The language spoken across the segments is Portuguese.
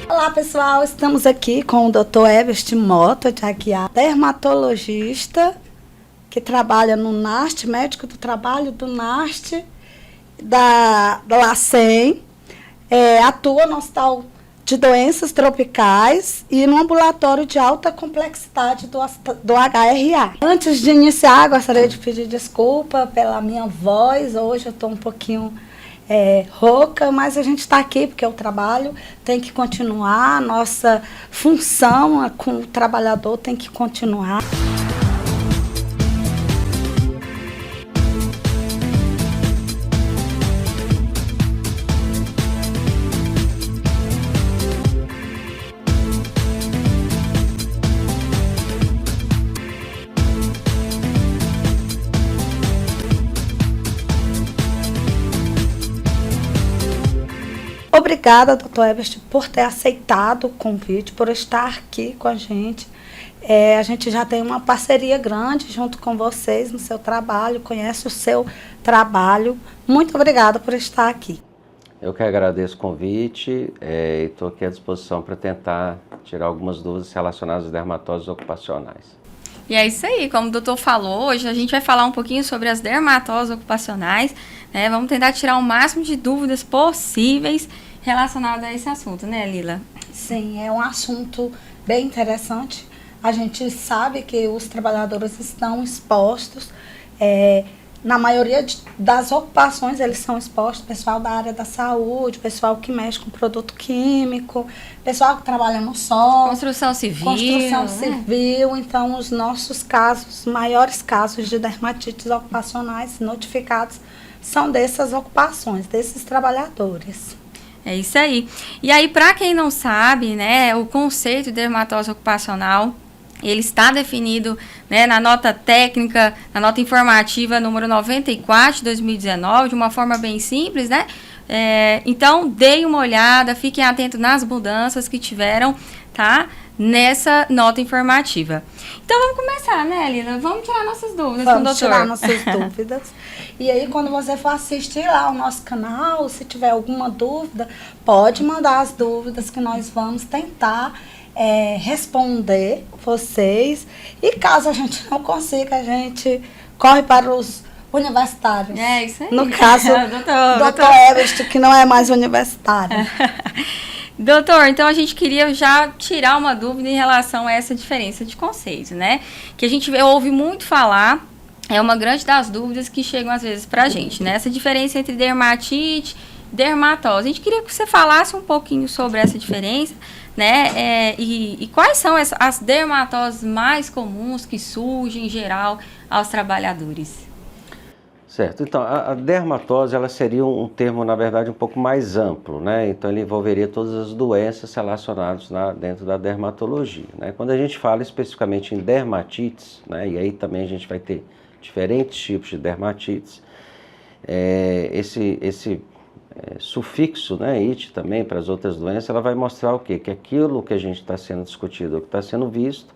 Olá pessoal, estamos aqui com o Dr. Everest Mota de Aguiar, dermatologista que trabalha no NAST, médico do trabalho do NAST, da LACEN, atua no Hospital de Doenças Tropicais e no ambulatório de alta complexidade do HRA. Antes de iniciar, gostaria de pedir desculpa pela minha voz, hoje eu estou um pouquinho rouca, mas a gente está aqui porque o trabalho tem que continuar, a nossa função com o trabalhador tem que continuar. Obrigada, Dr. Everest, por ter aceitado o convite, por estar aqui com a gente. A gente já tem uma parceria grande junto com vocês no seu trabalho, conhece o seu trabalho. Muito obrigada por estar aqui. Eu que agradeço o convite e estou aqui à disposição para tentar tirar algumas dúvidas relacionadas às dermatoses ocupacionais. E é isso aí, como o doutor falou, hoje a gente vai falar um pouquinho sobre as dermatoses ocupacionais, né? Vamos tentar tirar o máximo de dúvidas possíveis relacionadas a esse assunto, né, Lila? Sim, é um assunto bem interessante. A gente sabe que os trabalhadores estão expostos, na maioria das ocupações eles são expostos, pessoal da área da saúde, pessoal que mexe com produto químico, pessoal que trabalha no sol. Construção civil. Construção civil, então os nossos casos, maiores casos de dermatites ocupacionais notificados são dessas ocupações, desses trabalhadores. É isso aí. E aí, para quem não sabe, né, o conceito de dermatose ocupacional, ele está definido, né, na nota técnica, na nota informativa número 94 de 2019, de uma forma bem simples, né? Então, deem uma olhada, fiquem atentos nas mudanças que tiveram, tá? Nessa nota informativa. Então, vamos começar, né, Lila? Vamos tirar nossas dúvidas com o doutor. Vamos tirar nossas dúvidas. E aí, quando você for assistir lá o nosso canal, se tiver alguma dúvida, pode mandar as dúvidas que nós vamos tentar responder vocês. E caso a gente não consiga, a gente corre para os universitários. É isso aí. No caso, doutor Everest, que não é mais universitário. Doutor, então a gente queria já tirar uma dúvida em relação a essa diferença de conceito, né? Que a gente ouve muito falar, é uma grande das dúvidas que chegam às vezes pra gente, né? Essa diferença entre dermatite e dermatose. A gente queria que você falasse um pouquinho sobre essa diferença, né? E quais são as dermatoses mais comuns que surgem em geral aos trabalhadores? Certo, então a dermatose ela seria um termo, na verdade, um pouco mais amplo, né? Então ele envolveria todas as doenças relacionadas dentro da dermatologia, né? Quando a gente fala especificamente em dermatites, né? E aí também a gente vai ter diferentes tipos de dermatites, esse sufixo, né, it também para as outras doenças, ela vai mostrar o quê? Que aquilo que a gente está sendo discutido, o que está sendo visto,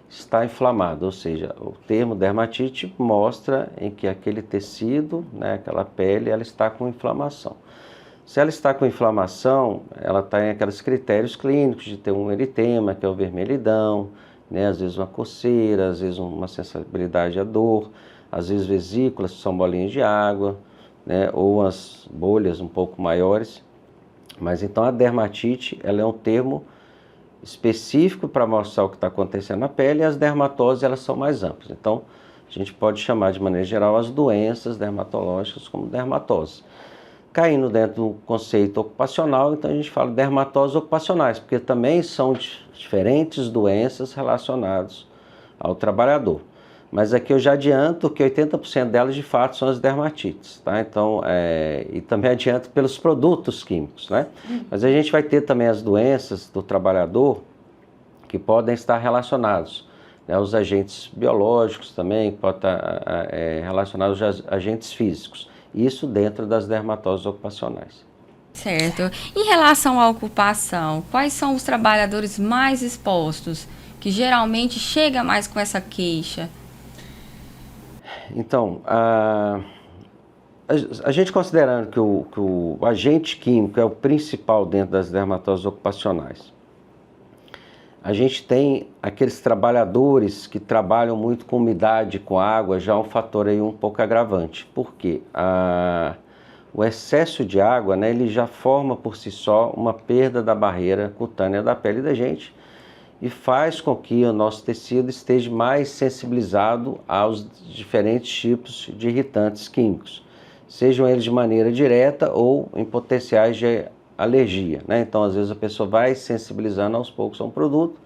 está inflamado, ou seja, o termo dermatite mostra em que aquele tecido, né, aquela pele, ela está com inflamação. Se ela está com inflamação, ela está em aqueles critérios clínicos de ter um eritema, que é o vermelhidão, né, às vezes uma coceira, às vezes uma sensibilidade à dor, às vezes vesículas, que são bolinhas de água, né, ou as bolhas um pouco maiores. Mas então a dermatite, ela é um termo específico para mostrar o que está acontecendo na pele, e as dermatoses elas são mais amplas. Então, a gente pode chamar de maneira geral as doenças dermatológicas como dermatose. Caindo dentro do conceito ocupacional, então a gente fala de dermatoses ocupacionais, porque também são diferentes doenças relacionadas ao trabalhador. Mas aqui eu já adianto que 80% delas de fato são as dermatites, tá? Então, e também adianto pelos produtos químicos, né? Mas a gente vai ter também as doenças do trabalhador que podem estar relacionados, né? Os agentes biológicos também, podem estar relacionados aos agentes físicos. Isso dentro das dermatoses ocupacionais. Certo. Em relação à ocupação, quais são os trabalhadores mais expostos, que geralmente chega mais com essa queixa? Então, A gente considerando que o agente químico é o principal dentro das dermatoses ocupacionais, a gente tem aqueles trabalhadores que trabalham muito com umidade, com água, já é um fator aí um pouco agravante. Por quê? O excesso de água, né, ele já forma por si só uma perda da barreira cutânea da pele da gente e faz com que o nosso tecido esteja mais sensibilizado aos diferentes tipos de irritantes químicos, sejam eles de maneira direta ou em potenciais de alergia, né? Então, às vezes a pessoa vai sensibilizando aos poucos a um produto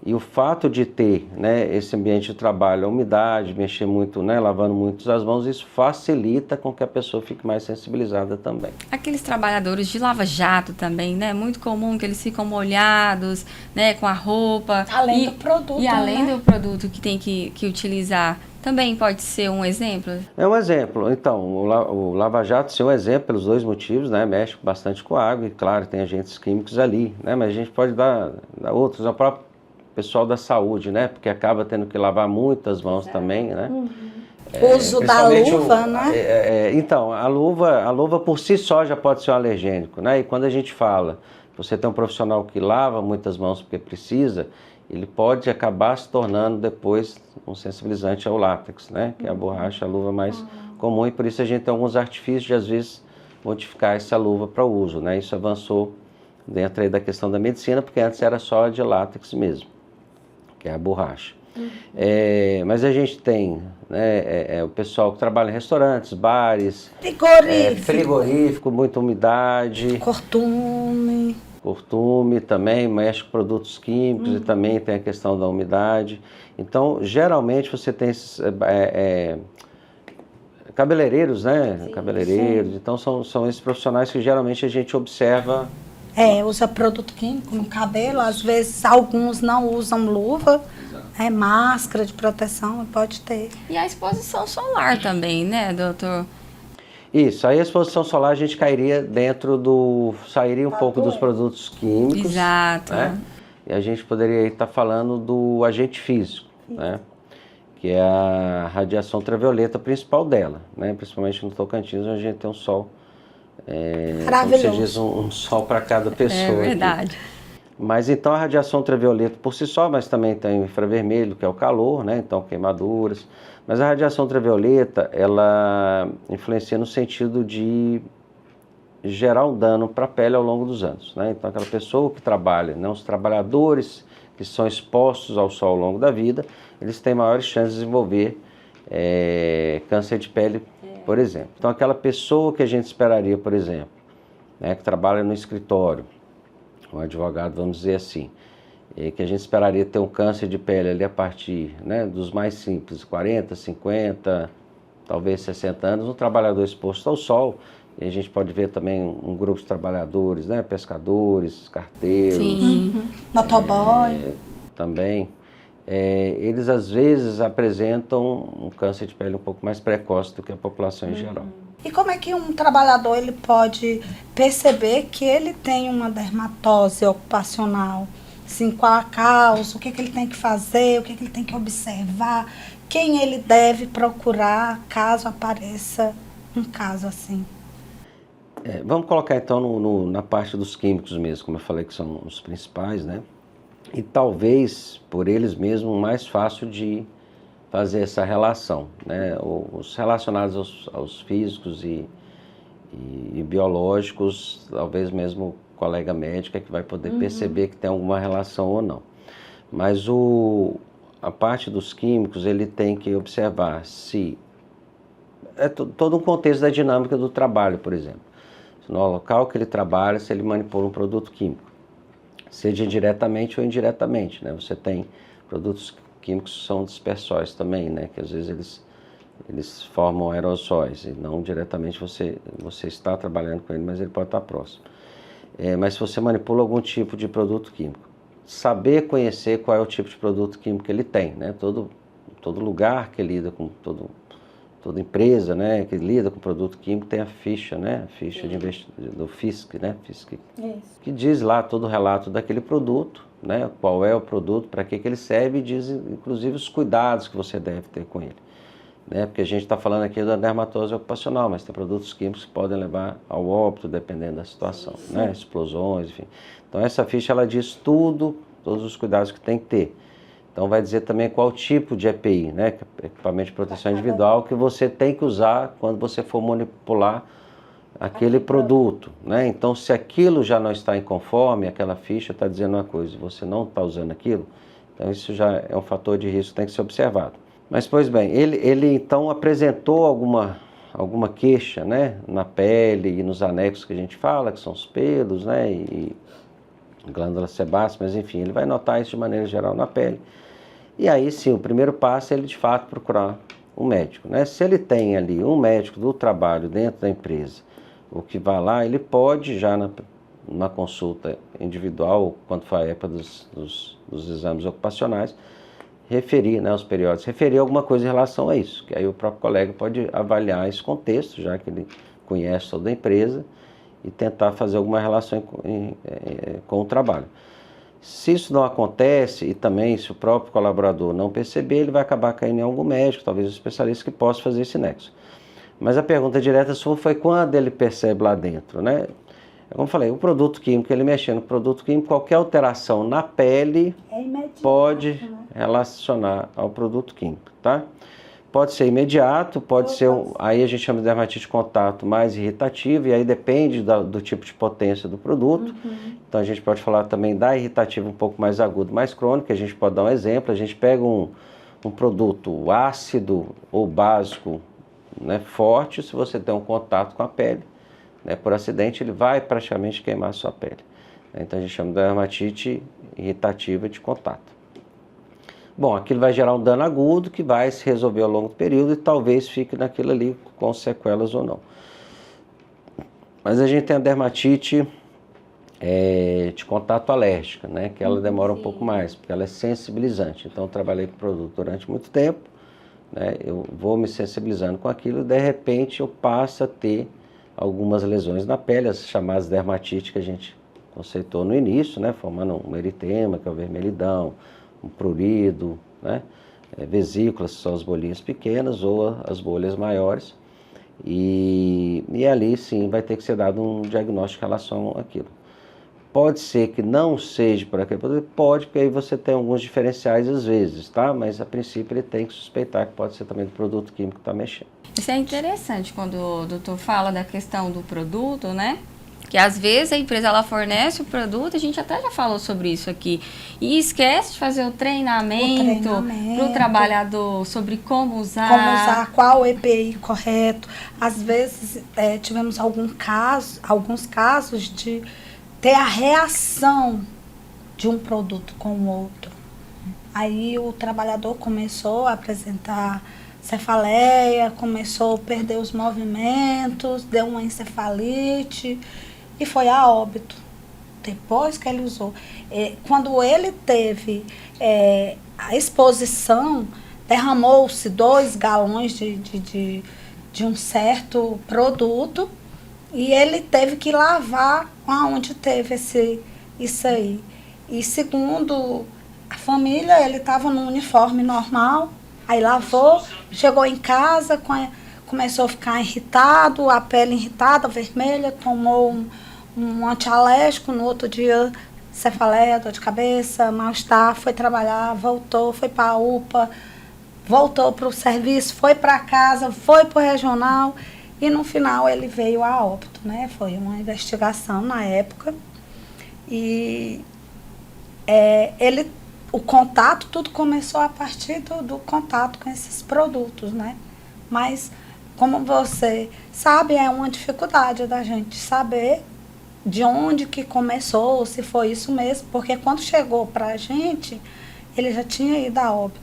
e o fato de ter, né, esse ambiente de trabalho, a umidade, mexer muito, né, lavando muito as mãos, isso facilita com que a pessoa fique mais sensibilizada também. Aqueles trabalhadores de lava-jato também, né? Muito comum que eles ficam molhados, né, com a roupa. Além do produto, E além né? do produto que tem que utilizar. Também pode ser um exemplo? É um exemplo. Então, o lava-jato é um exemplo pelos dois motivos, né? Mexe bastante com a água e, claro, tem agentes químicos ali, né? Mas a gente pode dar outros, o próprio pessoal da saúde, né? Porque acaba tendo que lavar muitas mãos também, né? Uso da luva, né? Então, a luva por si só já pode ser um alergênico, né? E quando a gente fala, você tem um profissional que lava muitas mãos porque precisa, ele pode acabar se tornando depois um sensibilizante ao látex, né? Que é a borracha, a luva mais comum, e por isso a gente tem alguns artifícios de, às vezes, modificar essa luva para o uso, né? Isso avançou dentro aí da questão da medicina, porque antes era só de látex mesmo, que é a borracha. Mas a gente tem, né, o pessoal que trabalha em restaurantes, bares, frigorífico, muita umidade, cortume também, mexe com produtos químicos e também tem a questão da umidade. Então, geralmente você tem esses cabeleireiros, né? Sim, cabeleireiros, então são esses profissionais que geralmente a gente observa. Usa produto químico no cabelo, às vezes alguns não usam luva, máscara de proteção, pode ter. E a exposição solar também, né, doutor? Isso, aí a exposição solar a gente sairia um pouco dos produtos químicos. Exato. Né? E a gente poderia estar falando do agente físico, né? Que é a radiação ultravioleta principal dela, né? Principalmente no Tocantins, onde a gente tem um sol, como você diz, um sol para cada pessoa. É verdade. Aqui. Mas então a radiação ultravioleta por si só, mas também tem o infravermelho, que é o calor, né? Então queimaduras. Mas a radiação ultravioleta, ela influencia no sentido de gerar um dano para a pele ao longo dos anos, né? Então aquela pessoa que trabalha, né? Os trabalhadores que são expostos ao sol ao longo da vida, eles têm maiores chances de desenvolver câncer de pele, por exemplo. Então aquela pessoa que a gente esperaria, por exemplo, né? Que trabalha no escritório, um advogado, vamos dizer assim, que a gente esperaria ter um câncer de pele ali a partir, né, dos mais simples, 40, 50, talvez 60 anos, um trabalhador exposto ao sol, e a gente pode ver também um grupo de trabalhadores, né, pescadores, carteiros, motoboy, também, eles às vezes apresentam um câncer de pele um pouco mais precoce do que a população em geral. E como é que um trabalhador ele pode perceber que ele tem uma dermatose ocupacional? Assim, qual a causa, o que ele tem que fazer, o que ele tem que observar, quem ele deve procurar caso apareça um caso assim? Vamos colocar então na parte dos químicos mesmo, como eu falei que são os principais, né? E talvez por eles mesmos mais fácil de fazer essa relação, né? Os relacionados aos físicos e biológicos, talvez mesmo o colega médico é que vai poder perceber que tem alguma relação ou não. Mas a parte dos químicos, ele tem que observar se todo um contexto da dinâmica do trabalho, por exemplo. No local que ele trabalha, se ele manipula um produto químico, seja diretamente ou indiretamente, né? Você tem produtos químicos que são dispersóis também, né? Que às vezes eles formam aerossóis e não diretamente você está trabalhando com ele, mas ele pode estar próximo. Mas se você manipula algum tipo de produto químico, saber conhecer qual é o tipo de produto químico que ele tem, né? Todo lugar que lida com toda empresa, né, que lida com produto químico tem a ficha, né, a ficha do FISC, né, FISC, que diz lá todo o relato daquele produto, né, qual é o produto, para que ele serve e diz inclusive os cuidados que você deve ter com ele. né? Porque a gente está falando aqui da dermatose ocupacional, mas tem produtos químicos que podem levar ao óbito, dependendo da situação, né? Explosões, enfim. Então essa ficha ela diz tudo, todos os cuidados que tem que ter. Então vai dizer também qual tipo de EPI, né? Equipamento de proteção individual, que você tem que usar quando você for manipular aquele produto, né? Então se aquilo já não está inconforme, aquela ficha está dizendo uma coisa, você não está usando aquilo, então isso já é um fator de risco que tem que ser observado. Mas, pois bem, ele então apresentou alguma queixa, né, na pele e nos anexos que a gente fala, que são os pelos, né, e glândula sebácea, mas enfim, ele vai notar isso de maneira geral na pele. E aí sim, o primeiro passo é ele de fato procurar um médico, né? Se ele tem ali um médico do trabalho dentro da empresa, o que vai lá, ele pode já na consulta individual, quando for a época dos exames ocupacionais, referir, né, os periódicos, referir alguma coisa em relação a isso, que aí o próprio colega pode avaliar esse contexto, já que ele conhece toda a empresa, e tentar fazer alguma relação com o trabalho. Se isso não acontece, e também se o próprio colaborador não perceber, ele vai acabar caindo em algum médico, talvez um especialista que possa fazer esse nexo. Mas a pergunta direta sua foi quando ele percebe lá dentro, né? Como eu falei, o produto químico, ele mexendo no produto químico, qualquer alteração na pele pode relacionar ao produto químico, tá? Pode ser imediato, pode ser, aí a gente chama de dermatite de contato mais irritativa, e aí depende do tipo de potência do produto. Então a gente pode falar também da irritativa um pouco mais aguda, mais crônica. A gente pode dar um exemplo, a gente pega um produto ácido ou básico, né, forte, se você tem um contato com a pele, né, por acidente, ele vai praticamente queimar a sua pele. Então a gente chama de dermatite irritativa de contato. Bom, aquilo vai gerar um dano agudo que vai se resolver ao longo do período e talvez fique naquilo ali com sequelas ou não. Mas a gente tem a dermatite de contato alérgica, né, que ela demora um pouco mais, porque ela é sensibilizante. Então eu trabalhei com o produto durante muito tempo, né, eu vou me sensibilizando com aquilo e de repente eu passo a ter algumas lesões na pele, as chamadas dermatite que a gente conceitou no início, né, formando um eritema, que é o vermelhidão, um prurido, né, vesículas, que são as bolinhas pequenas, ou as bolhas maiores, e ali sim vai ter que ser dado um diagnóstico em relação àquilo. Pode ser que não seja por aquele produto, pode, porque aí você tem alguns diferenciais às vezes, tá? Mas a princípio ele tem que suspeitar que pode ser também do produto químico que está mexendo. Isso é interessante quando o doutor fala da questão do produto, né? Que às vezes a empresa ela fornece o produto, a gente até já falou sobre isso aqui, e esquece de fazer o treinamento para o trabalhador sobre como usar. Como usar, qual EPI correto. Às vezes tivemos alguns casos de ter a reação de um produto com o outro. Aí o trabalhador começou a apresentar cefaleia, começou a perder os movimentos, deu uma encefalite e foi a óbito, depois que ele usou. Quando ele teve a exposição, derramou-se 2 galões de um certo produto e ele teve que lavar onde teve isso aí. E segundo a família, ele estava no uniforme normal, aí lavou, chegou em casa, começou a ficar irritado, a pele irritada, vermelha, tomou um antialérgico, no outro dia cefaleia, dor de cabeça, mal-estar, foi trabalhar, voltou, foi para a UPA, voltou para o serviço, foi para casa, foi para o regional e no final ele veio a óbito, né? Foi uma investigação na época e o contato, tudo começou a partir do contato com esses produtos, né? Mas, como você sabe, é uma dificuldade da gente saber de onde que começou, se foi isso mesmo, porque quando chegou pra gente, ele já tinha ido a óbito.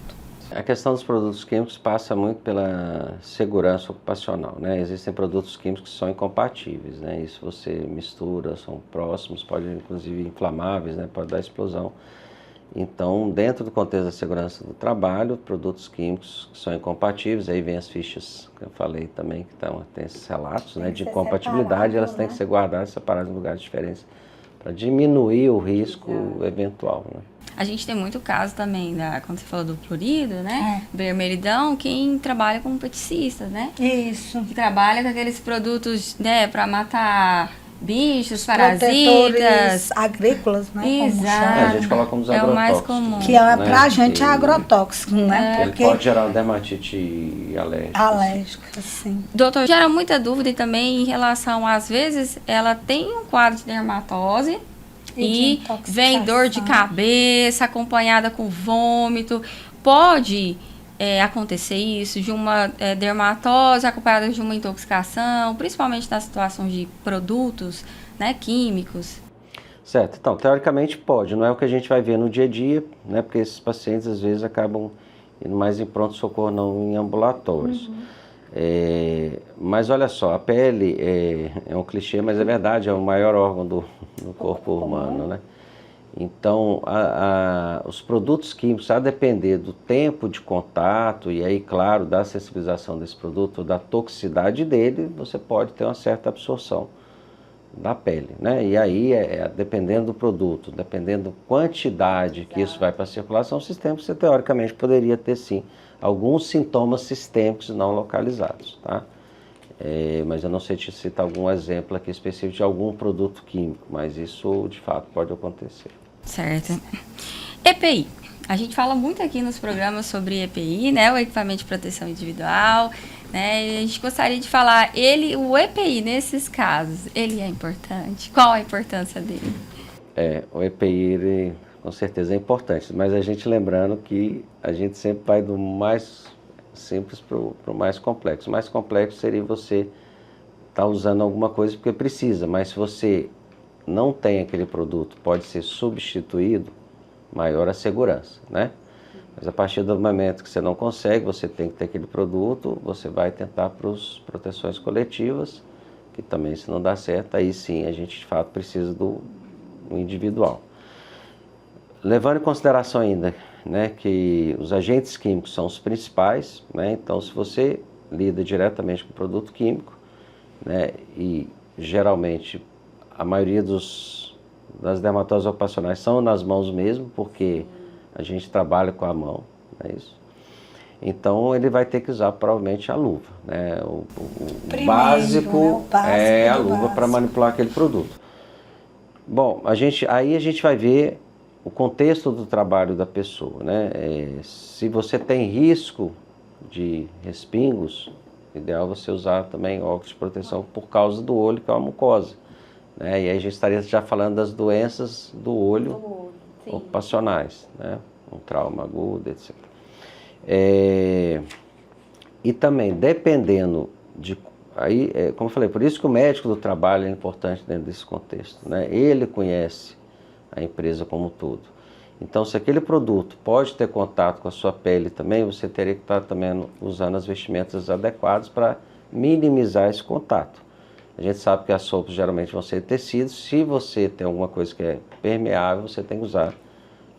A questão dos produtos químicos passa muito pela segurança ocupacional, né? Existem produtos químicos que são incompatíveis, né? Isso você mistura, são próximos, pode inclusive inflamáveis, né? Pode dar explosão. Então, dentro do contexto da segurança do trabalho, produtos químicos que são incompatíveis, aí vem as fichas que eu falei também, que tem esses relatos, né, de incompatibilidade, elas têm que ser guardadas, separadas em lugares diferentes para diminuir o risco eventual, né? A gente tem muito caso também, quando você falou do florido, né? Vermelhidão, quem trabalha como peticista, né? Isso. Que trabalha com aqueles produtos, né, para matar bichos, Protetores parasitas. agrícolas, né? Exato. A gente coloca uns É o mais agrotóxicos. comum. Que é, né? pra gente é agrotóxico, né? Ele pode gerar uma dermatite alérgica. Alérgica, sim. Doutor, gera muita dúvida também em relação, às vezes, ela tem um quadro de dermatose e vem dor de cabeça, acompanhada com vômito. Pode acontecer isso, de uma dermatose acompanhada de uma intoxicação, principalmente nas situações de produtos, né, químicos. Certo, então, teoricamente pode, não é o que a gente vai ver no dia a dia, né, porque esses pacientes às vezes acabam indo mais em pronto-socorro, não em ambulatórios. Mas olha só, a pele é um clichê, mas é verdade, é o maior órgão do corpo humano, né? Então, os produtos químicos, a depender do tempo de contato e aí, claro, da sensibilização desse produto, da toxicidade dele, você pode ter uma certa absorção da pele, né? E aí, dependendo do produto, dependendo da quantidade que isso vai para a circulação sistêmica, você teoricamente poderia ter sim alguns sintomas sistêmicos não localizados, tá? Mas eu não sei te citar algum exemplo aqui específico de algum produto químico, mas isso de fato pode acontecer. Certo. EPI. A gente fala muito aqui nos programas sobre EPI, né? O equipamento de proteção individual, né? E a gente gostaria de falar, o EPI nesses casos, ele é importante? Qual a importância dele? O EPI, ele, com certeza é importante, mas a gente lembrando que a gente sempre vai do mais simples para o mais complexo. O mais complexo seria você estar usando alguma coisa porque precisa, mas se você não tem aquele produto, pode ser substituído, maior a segurança, né? Mas a partir do momento que você não consegue, você tem que ter aquele produto, você vai tentar para as proteções coletivas, que também se não dá certo, aí sim a gente de fato precisa do individual. Levando em consideração ainda, né, que os agentes químicos são os principais, né? Então se você lida diretamente com produto químico, né, e geralmente a maioria das dermatoses ocupacionais são nas mãos mesmo, porque a gente trabalha com a mão, não é isso? Então ele vai ter que usar provavelmente a luva, né? O básico é a luva para manipular aquele produto. Bom, aí a gente vai ver o contexto do trabalho da pessoa, né? Se você tem risco de respingos, o ideal é você usar também óculos de proteção por causa do olho, que é uma mucosa. Né? E aí a gente estaria já falando das doenças do olho ocupacionais, né? Um trauma agudo, etc. E também, dependendo de... Aí, como eu falei, por isso que o médico do trabalho é importante dentro desse contexto, né? Ele conhece a empresa como um todo. Então, se aquele produto pode ter contato com a sua pele também, você teria que estar também usando as vestimentas adequadas para minimizar esse contato. A gente sabe que as sopas geralmente vão ser tecidos. Se você tem alguma coisa que é permeável, você tem que usar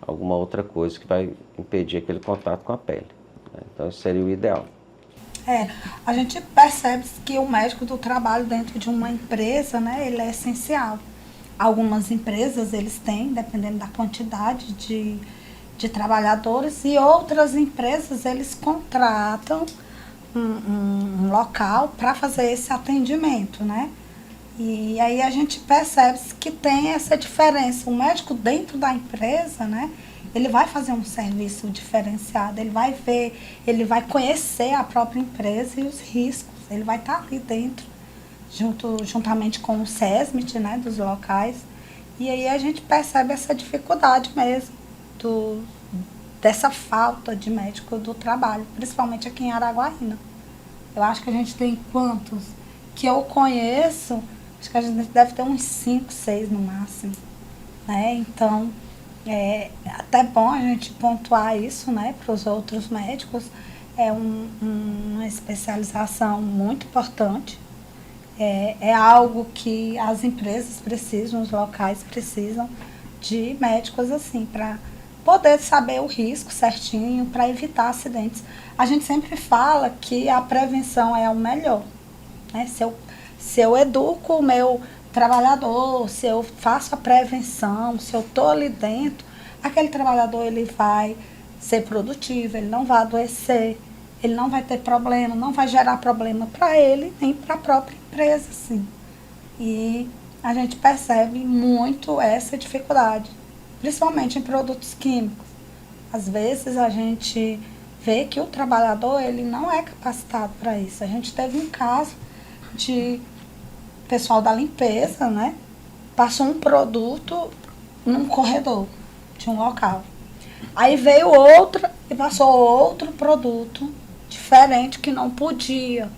alguma outra coisa que vai impedir aquele contato com a pele. Então, isso seria o ideal. A gente percebe que o médico do trabalho dentro de uma empresa, né, ele é essencial. Algumas empresas, eles têm, dependendo da quantidade de trabalhadores, e outras empresas, eles contratam um local para fazer esse atendimento, né? E aí a gente percebe que tem essa diferença. O médico dentro da empresa, né, ele vai fazer um serviço diferenciado, ele vai ver, ele vai conhecer a própria empresa e os riscos, ele vai estar ali dentro, juntamente com o SESMIT, né, dos locais, e aí a gente percebe essa dificuldade mesmo, dessa falta de médico do trabalho, principalmente aqui em Araguaína. Eu acho que a gente tem quantos que eu conheço, acho que a gente deve ter uns 5, 6 no máximo, né? Então, é até bom a gente pontuar isso, né, para os outros médicos. É uma especialização muito importante, é algo que as empresas precisam, os locais precisam de médicos assim, para poder saber o risco certinho, para evitar acidentes. A gente sempre fala que a prevenção é o melhor, né? Se eu educo o trabalhador, se eu faço a prevenção, se eu estou ali dentro, aquele trabalhador ele vai ser produtivo, ele não vai adoecer, ele não vai ter problema, não vai gerar problema para ele, nem para a própria empresa, assim. E a gente percebe muito essa dificuldade, principalmente em produtos químicos. Às vezes a gente vê que o trabalhador ele não é capacitado para isso. A gente teve um caso de pessoal da limpeza, né? Passou um produto num corredor de um local. Aí veio outro e passou outro produto diferente que não podia.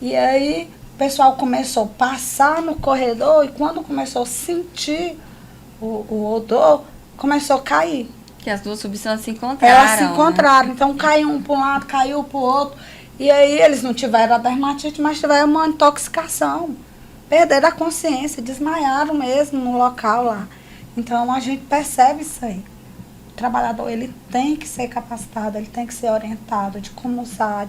E aí o pessoal começou a passar no corredor e quando começou a sentir o odor, começou a cair. Que as duas substâncias se encontraram. Elas se encontraram, então caiu um para um lado, caiu para o outro. E aí eles não tiveram a dermatite, mas tiveram uma intoxicação. Perderam a consciência, desmaiaram mesmo no local lá. Então a gente percebe isso aí. O trabalhador ele tem que ser capacitado, ele tem que ser orientado de como usar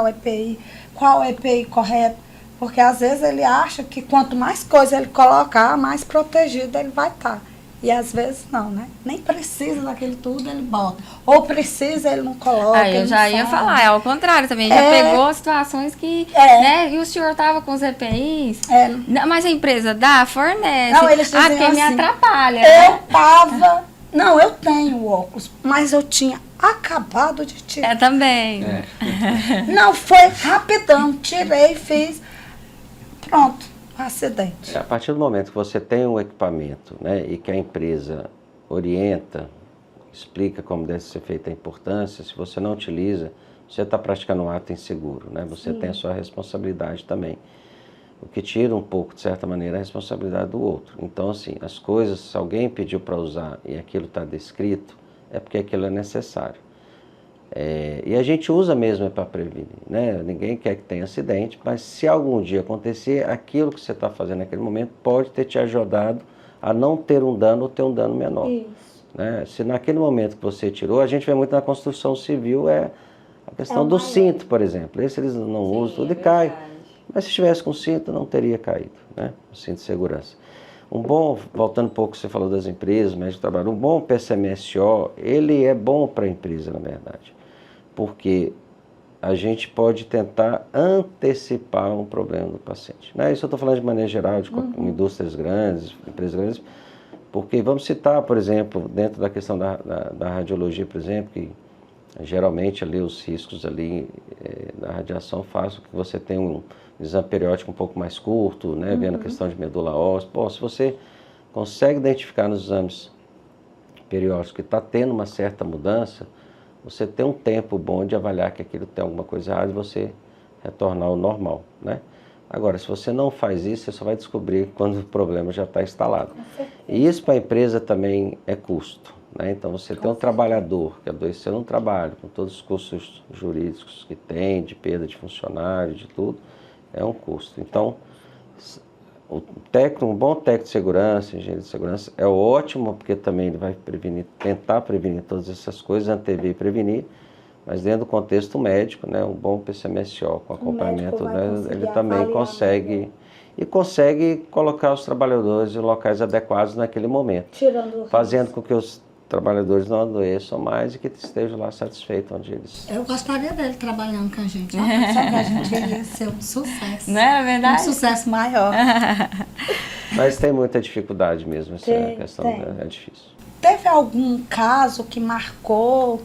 o EPI, qual o EPI correto. Porque às vezes ele acha que quanto mais coisa ele colocar, mais protegido ele vai estar. E às vezes não, né? Nem precisa daquele tudo, ele bota. Ou precisa, ele não coloca. Aí eu já ia falar, é ao contrário também. Já pegou situações que, né? E o senhor tava com os EPIs. Não, mas a empresa fornece. Não, eles diziam porque assim, me atrapalha. Eu tava... Não, eu tenho óculos, mas eu tinha acabado de tirar. Também. Não, foi rapidão. Tirei, fiz. Pronto. Acidente. A partir do momento que você tem um equipamento, né, e que a empresa orienta, explica como deve ser feita a importância, se você não utiliza, você está praticando um ato inseguro, né? Você tem a sua responsabilidade também. O que tira um pouco, de certa maneira, a responsabilidade do outro. Então, assim, as coisas, se alguém pediu para usar e aquilo está descrito, é porque aquilo é necessário. E a gente usa mesmo para prevenir, né? Ninguém quer que tenha acidente, mas se algum dia acontecer, aquilo que você está fazendo naquele momento pode ter te ajudado a não ter um dano ou ter um dano menor. Isso. Né? Se naquele momento que você tirou, a gente vê muito na construção civil, a questão do cinto, por exemplo. Esse eles não usam, tudo e cai. Mas se estivesse com cinto, não teria caído, né? O cinto de segurança. Voltando um pouco, você falou das empresas, médico de trabalho, um bom PCMSO, ele é bom para a empresa, na verdade. Porque a gente pode tentar antecipar um problema do paciente. Né? Isso eu estou falando de maneira geral, de indústrias grandes, empresas grandes, porque vamos citar, por exemplo, dentro da questão da radiologia, por exemplo, que geralmente ali os riscos ali da radiação fazem com que você tenha um exame periódico um pouco mais curto, né? Vendo a questão de medula óssea. Se você consegue identificar nos exames periódicos que está tendo uma certa mudança, você tem um tempo bom de avaliar que aquilo tem alguma coisa errada e você retornar ao normal, né? Agora, se você não faz isso, você só vai descobrir quando o problema já está instalado. E isso para a empresa também é custo, né? Então, você tem um trabalhador que adoeceu no trabalho, com todos os custos jurídicos que tem, de perda de funcionário, de tudo, é um custo. Então, um bom técnico de segurança, engenheiro de segurança, é ótimo, porque também ele vai tentar prevenir todas essas coisas, antever e prevenir, mas dentro do contexto médico, né, um bom PCMSO com acompanhamento, né, ele também consegue colocar os trabalhadores em locais adequados naquele momento, fazendo com que os trabalhadores não adoeçam mais e que estejam lá satisfeitos onde eles... Eu gostaria dele trabalhando com a gente. Só que a gente iria ser um sucesso. Não é verdade? Um sucesso maior. Mas tem muita dificuldade mesmo, essa questão é difícil. Teve algum caso que marcou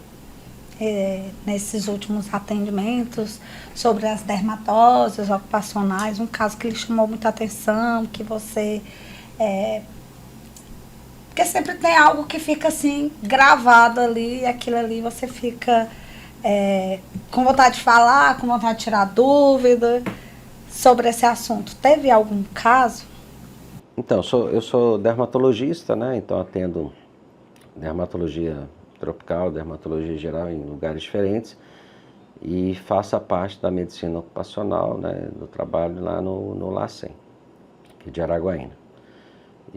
nesses últimos atendimentos sobre as dermatoses ocupacionais, um caso que lhe chamou muita atenção, que você... Porque sempre tem algo que fica assim, gravado ali, e aquilo ali você fica com vontade de falar, com vontade de tirar dúvida sobre esse assunto. Teve algum caso? Então, eu sou dermatologista, né? Então atendo dermatologia tropical, dermatologia geral em lugares diferentes e faço a parte da medicina ocupacional, né? Do trabalho lá no LACEN, aqui de Araguaína.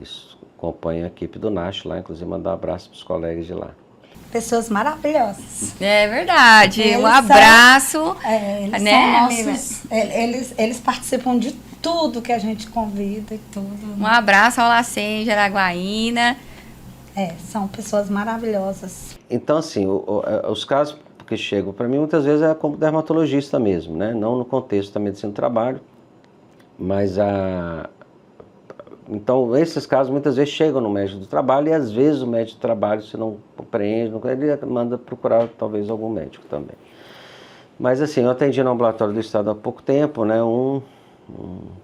Isso. Acompanho a equipe do NASH lá, inclusive mandar um abraço para os colegas de lá. Pessoas maravilhosas. É verdade. Um abraço. Eles são nossos, eles participam de tudo que a gente convida e tudo. Um abraço ao Lacen de Araguaína. São pessoas maravilhosas. Então, assim, os casos que chegam para mim, muitas vezes é como dermatologista mesmo, né? Não no contexto da medicina do trabalho, mas Então, esses casos muitas vezes chegam no médico do trabalho e às vezes o médico do trabalho, se não compreende, ele manda procurar talvez algum médico também. Mas assim, eu atendi no ambulatório do estado há pouco tempo, né, um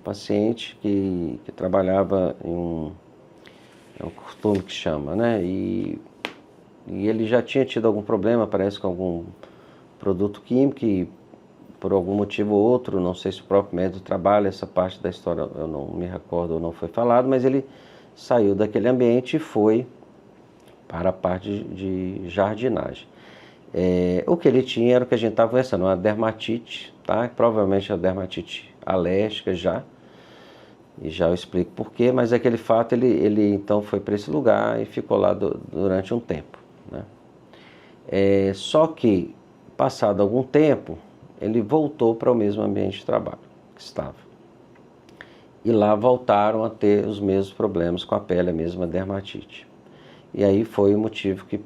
paciente que trabalhava em é um costume que chama, né, e ele já tinha tido algum problema, parece com algum produto químico e por algum motivo ou outro, não sei se o próprio médico do trabalho, essa parte da história eu não me recordo ou não foi falado, mas ele saiu daquele ambiente e foi para a parte de jardinagem. O que ele tinha era o que a gente estava conversando, uma dermatite, tá? Provavelmente a dermatite alérgica já, e já eu explico porquê, mas aquele fato ele então foi para esse lugar e ficou lá durante um tempo, né? Só que, passado algum tempo, ele voltou para o mesmo ambiente de trabalho que estava. E lá voltaram a ter os mesmos problemas com a pele, a mesma dermatite. E aí foi o motivo que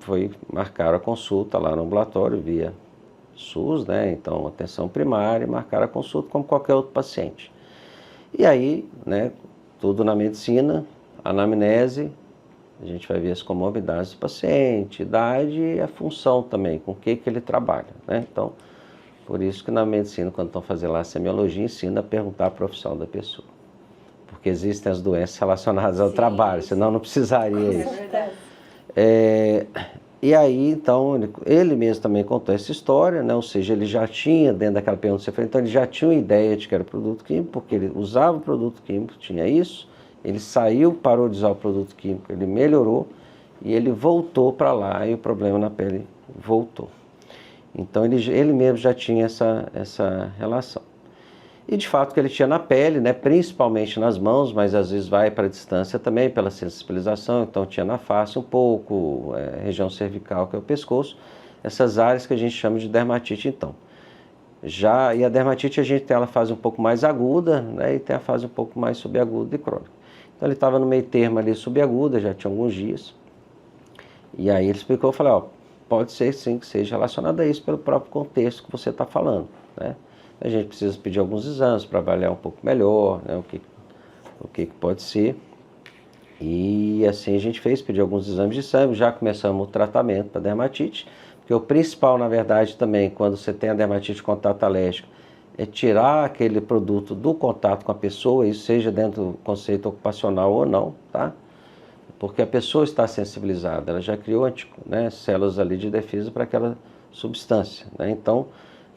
marcar a consulta lá no ambulatório via SUS, né? Então, atenção primária, marcar a consulta como qualquer outro paciente. E aí, né, tudo na medicina, anamnese, a gente vai ver as comorbidades do paciente, idade e a função também, com o que ele trabalha, né? Então, por isso que na medicina, quando estão fazendo lá a semiologia, ensina a perguntar a profissão da pessoa. Porque existem as doenças relacionadas ao trabalho, senão não precisaria isso. E aí, então, ele mesmo também contou essa história, né? Ou seja, ele já tinha, dentro daquela pergunta que você fez, então ele já tinha uma ideia de que era produto químico, porque ele usava o produto químico, tinha isso, ele saiu, parou de usar o produto químico, ele melhorou, e ele voltou para lá, e o problema na pele voltou. Então ele mesmo já tinha essa relação. E de fato que ele tinha na pele, né, principalmente nas mãos, mas às vezes vai para a distância também pela sensibilização, então tinha na face um pouco, região cervical, que é o pescoço, essas áreas que a gente chama de dermatite então. E a dermatite a gente tem a fase um pouco mais aguda, né, e tem a fase um pouco mais subaguda e crônica. Então ele estava no meio termo ali subaguda, já tinha alguns dias, e aí ele explicou, eu falei, ó, pode ser sim que seja relacionado a isso pelo próprio contexto que você está falando, né? A gente precisa pedir alguns exames para avaliar um pouco melhor, né, o que pode ser. E assim a gente pediu alguns exames de sangue, já começamos o tratamento para dermatite, porque o principal, na verdade, também, quando você tem a dermatite de contato alérgico, é tirar aquele produto do contato com a pessoa, isso seja dentro do conceito ocupacional ou não, tá? Porque a pessoa está sensibilizada, ela já criou células ali de defesa para aquela substância, né? Então,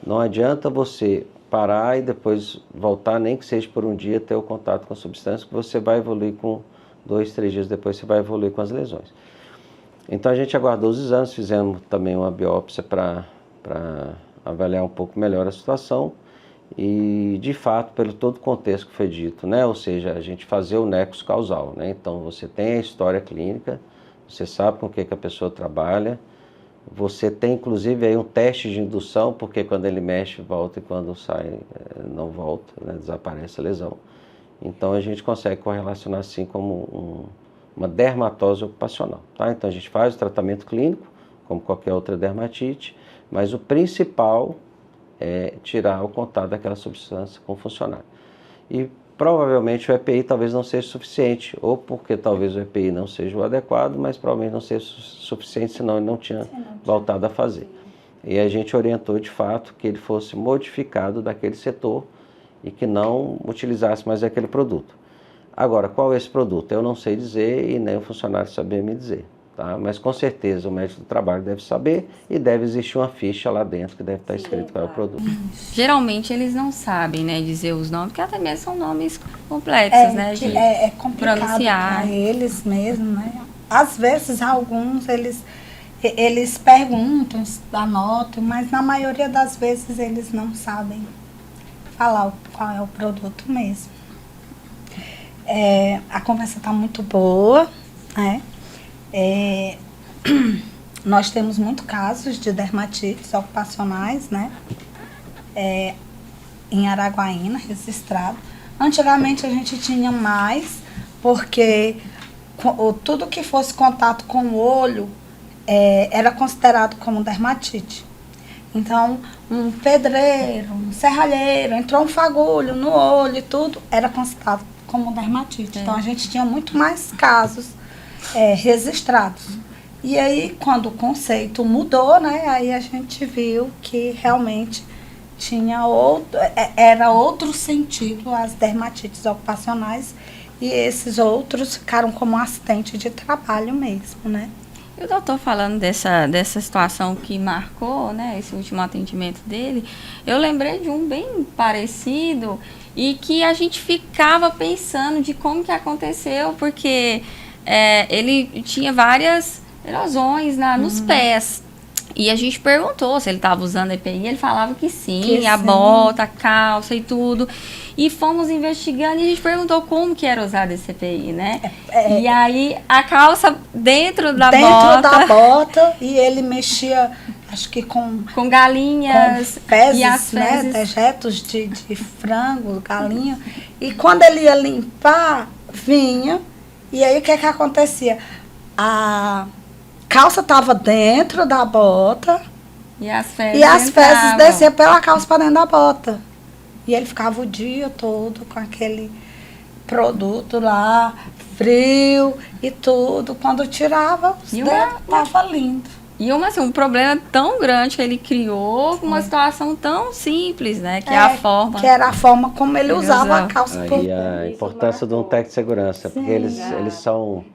não adianta você parar e depois voltar, nem que seja por um dia, ter o contato com a substância, que você vai evoluir com 2, 3 dias depois, você vai evoluir com as lesões. Então a gente aguardou os exames, fizemos também uma biópsia para avaliar um pouco melhor a situação e, de fato, pelo todo o contexto que foi dito, né? Ou seja, a gente fazer o nexo causal, né? Então você tem a história clínica, você sabe com o que a pessoa trabalha, você tem inclusive aí um teste de indução, porque quando ele mexe volta e quando sai não volta, né? Desaparece a lesão. Então a gente consegue correlacionar assim como uma dermatose ocupacional, tá? Então a gente faz o tratamento clínico, como qualquer outra dermatite, mas o principal é tirar o contato daquela substância com o funcionário. E provavelmente o EPI talvez não seja suficiente, ou porque talvez o EPI não seja o adequado, mas provavelmente não seja suficiente, senão ele não tinha voltado a fazer. E a gente orientou de fato que ele fosse modificado daquele setor e que não utilizasse mais aquele produto. Agora, qual é esse produto? Eu não sei dizer e nem o funcionário saber me dizer, tá? Mas com certeza o médico do trabalho deve saber e deve existir uma ficha lá dentro que deve estar escrito qual é o produto. Geralmente eles não sabem, né, dizer os nomes, porque até mesmo são nomes complexos, né, de é complicado pronunciar. para eles mesmo, né? Às vezes alguns eles perguntam, anotam, mas na maioria das vezes eles não sabem falar qual é o produto mesmo. A conversa está muito boa, né? Nós temos muitos casos de dermatites ocupacionais, né? Em Araguaína, registrado. Antigamente a gente tinha mais, porque tudo que fosse contato com o olho era considerado como dermatite. Então, um pedreiro, um serralheiro, entrou um fagulho no olho e tudo, era considerado como dermatite. Então, a gente tinha muito mais casos registrados. E aí, quando o conceito mudou, né, aí a gente viu que realmente era outro sentido as dermatites ocupacionais, e esses outros ficaram como assistente de trabalho mesmo, né? E o doutor falando dessa situação que marcou, né, esse último atendimento dele, eu lembrei de um bem parecido e que a gente ficava pensando de como que aconteceu, porque ele tinha várias erosões nos pés. E a gente perguntou se ele estava usando EPI, ele falava que sim, a bota, a calça e tudo. E fomos investigando e a gente perguntou como que era usado esse EPI, né? E aí a calça dentro da bota, e ele mexia, acho que com galinhas, com fezes, e as fezes, né? Dejetos de frango, galinha. E quando ele ia limpar, vinha. E aí o que acontecia? A calça estava dentro da bota e as fezes desciam pela calça para dentro da bota. E ele ficava o dia todo com aquele produto lá, frio e tudo. Quando tirava, os dedos estavam lindos. E um problema tão grande que ele criou, uma situação tão simples, né? Que era a forma como ele usava a calça. Aí a importância de um técnico de segurança, porque eles são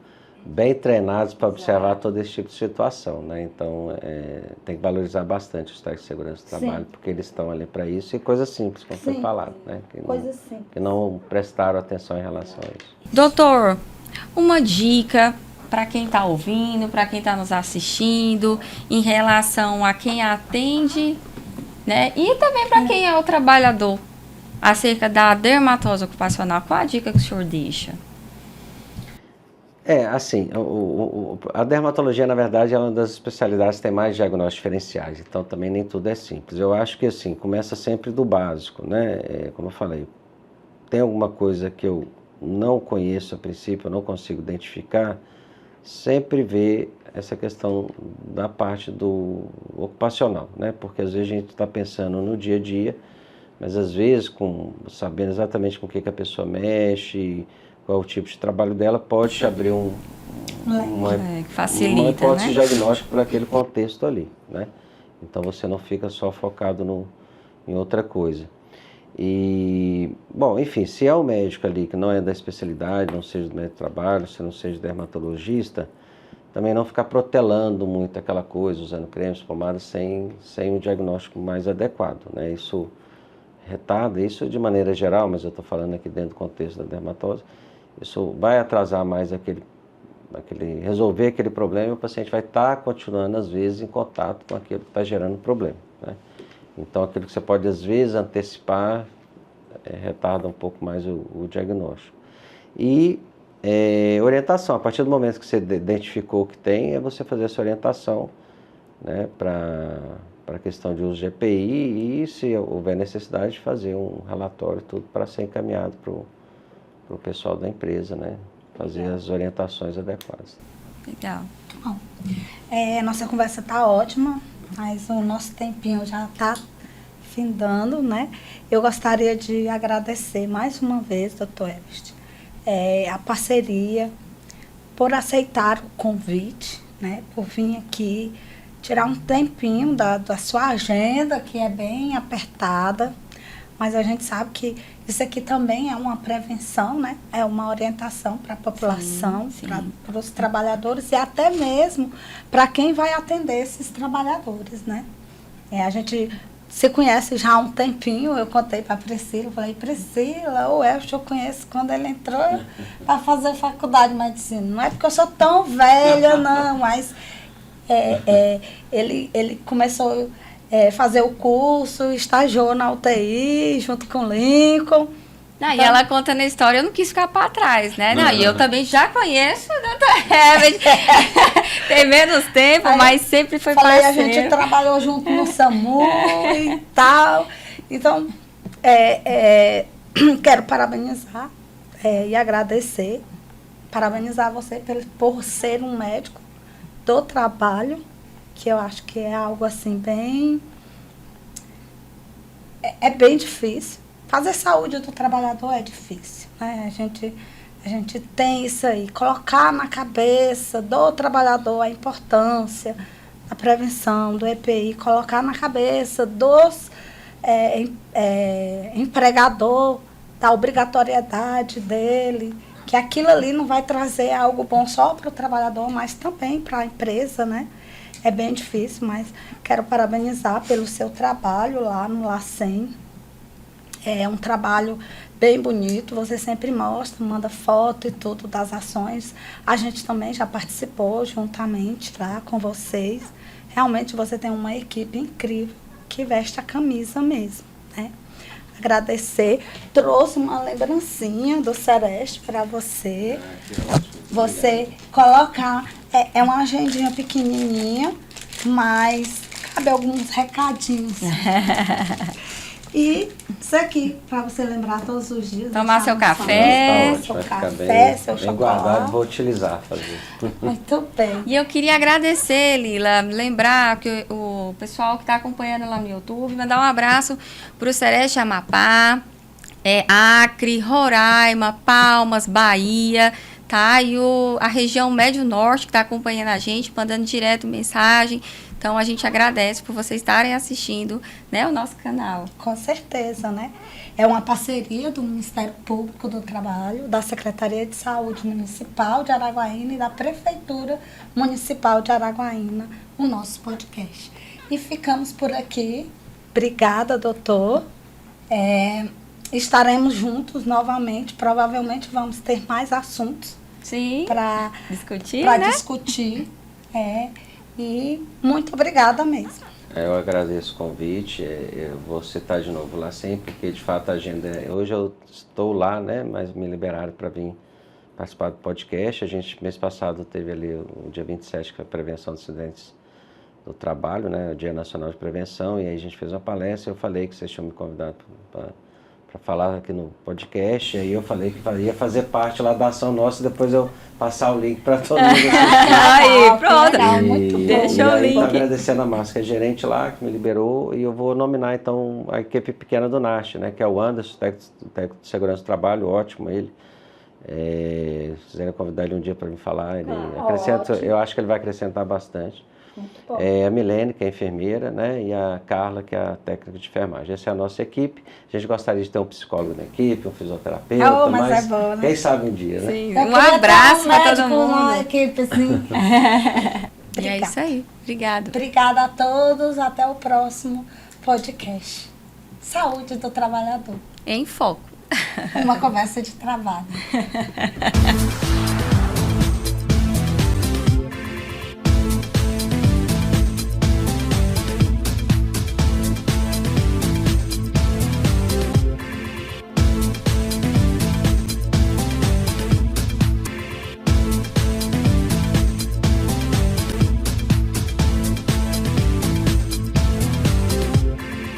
bem treinados para observar todo esse tipo de situação, né? Então, tem que valorizar bastante os técnicos de segurança do trabalho, porque eles estão ali para isso, e coisas simples, como foi falado, né? Que não prestaram atenção em relação a isso. Doutor, uma dica para quem está ouvindo, para quem está nos assistindo, em relação a quem atende, né? E também para quem é o trabalhador, acerca da dermatose ocupacional. Qual a dica que o senhor deixa? Assim, a dermatologia, na verdade, é uma das especialidades que tem mais diagnósticos diferenciais, então também nem tudo é simples. Eu acho que, assim, começa sempre do básico, né? Como eu falei, tem alguma coisa que eu não conheço a princípio, eu não consigo identificar, sempre ver essa questão da parte do ocupacional, né? Porque às vezes a gente está pensando no dia a dia, mas às vezes, sabendo exatamente com o que a pessoa mexe, qual é o tipo de trabalho dela, pode te abrir uma hipótese diagnóstica para aquele contexto ali, né? Então você não fica só focado em outra coisa. E, bom, enfim, se é um médico ali que não é da especialidade, não seja do médico de trabalho, se não seja dermatologista, também não ficar protelando muito aquela coisa, usando cremes, pomadas, sem um diagnóstico mais adequado, né? Isso retarda, isso de maneira geral, mas eu estou falando aqui dentro do contexto da dermatose, isso vai atrasar mais resolver aquele problema, e o paciente vai estar continuando, às vezes, em contato com aquilo que está gerando o problema, né? Então, aquilo que você pode, às vezes, antecipar, retarda um pouco mais o diagnóstico. E orientação, a partir do momento que você identificou o que tem, é você fazer essa orientação, né, para a questão de uso de EPI, e, se houver necessidade, fazer um relatório, tudo para ser encaminhado para o pessoal da empresa, né, fazer as orientações adequadas. Legal. Bom, nossa conversa está ótima, mas o nosso tempinho já está findando, né? Eu gostaria de agradecer mais uma vez, doutor Everest, a parceria, por aceitar o convite, né? Por vir aqui, tirar um tempinho da sua agenda, que é bem apertada, mas a gente sabe que isso aqui também é uma prevenção, né? É uma orientação para a população, para os trabalhadores, e até mesmo para quem vai atender esses trabalhadores, né? A gente se conhece já há um tempinho. Eu contei para a Priscila, falei: Priscila, o Everest eu conheço quando ele entrou para fazer faculdade de medicina. Não é porque eu sou tão velha, não, mas ele começou fazer o curso, estagiou na UTI junto com o Lincoln. Não, e ela conta na história, eu não quis ficar para trás, né? Não, e eu também já conheço a doutora Everest. Tem menos tempo, mas sempre foi parceiro. A gente trabalhou junto no SAMU e tal. Então, quero parabenizar e agradecer. Parabenizar você por ser um médico do trabalho, que eu acho que é algo assim bem... É bem difícil. Fazer saúde do trabalhador é difícil, né? A gente tem isso aí, colocar na cabeça do trabalhador a importância da prevenção, do EPI, colocar na cabeça dos empregador, da obrigatoriedade dele, que aquilo ali não vai trazer algo bom só para o trabalhador, mas também para a empresa, né? É bem difícil, mas quero parabenizar pelo seu trabalho lá no LACEN. É um trabalho bem bonito, você sempre mostra, manda foto e tudo das ações. A gente também já participou juntamente lá com vocês. Realmente você tem uma equipe incrível que veste a camisa mesmo, né? Agradecer, trouxe uma lembrancinha do Sereste para você. Você colocar, é uma agendinha pequenininha, mas cabe alguns recadinhos. E isso aqui, para você lembrar todos os dias. Tomar seu café. Tá ótimo, vai ficar seu bem chocolate. guardado, vou utilizar. Fazer. Muito bem. E eu queria agradecer, Lila, lembrar que o pessoal que está acompanhando lá no YouTube, mandar um abraço para o Sereste Amapá, Acre, Roraima, Palmas, Bahia, tá? E a região Médio Norte que está acompanhando a gente, mandando direto mensagem. Então, a gente agradece por vocês estarem assistindo, né, o nosso canal. Com certeza, né? É uma parceria do Ministério Público do Trabalho, da Secretaria de Saúde Municipal de Araguaína e da Prefeitura Municipal de Araguaína, o nosso podcast. E ficamos por aqui. Obrigada, doutor. Estaremos juntos novamente. Provavelmente vamos ter mais assuntos para discutir, né? Discutir. E muito obrigada mesmo. Eu agradeço o convite. Eu vou citar de novo lá sempre, porque de fato a agenda... Hoje eu estou lá, né? Mas me liberaram para vir participar do podcast. A gente, mês passado, teve ali o dia 27, que é a prevenção dos acidentes do trabalho, né? O Dia Nacional de Prevenção. E aí a gente fez uma palestra. Eu falei que vocês tinham me convidado para falar aqui no podcast, aí eu falei que ia fazer parte lá da ação nossa, depois eu passar o link para todo mundo assistir. Aí, pronto. Legal, muito bom. Deixa o link. Tô agradecendo a Márcia, que é gerente lá, que me liberou, e eu vou nominar então a equipe pequena do NAST, né, que é o Anderson, técnico de segurança do trabalho, ótimo ele. Se quiserem convidar ele um dia para me falar, ele acrescenta, eu acho que ele vai acrescentar bastante. A Milene, que é enfermeira, né? E a Carla, que é a técnica de enfermagem. Essa é a nossa equipe. A gente gostaria de ter um psicólogo na equipe, um fisioterapeuta, mas é bom, né? Quem sabe um dia, né? Sim. Um abraço para todo mundo. Uma equipe, assim. E é isso aí. Obrigada. Obrigada a todos. Até o próximo podcast. Saúde do trabalhador. Em foco. Uma conversa de trabalho.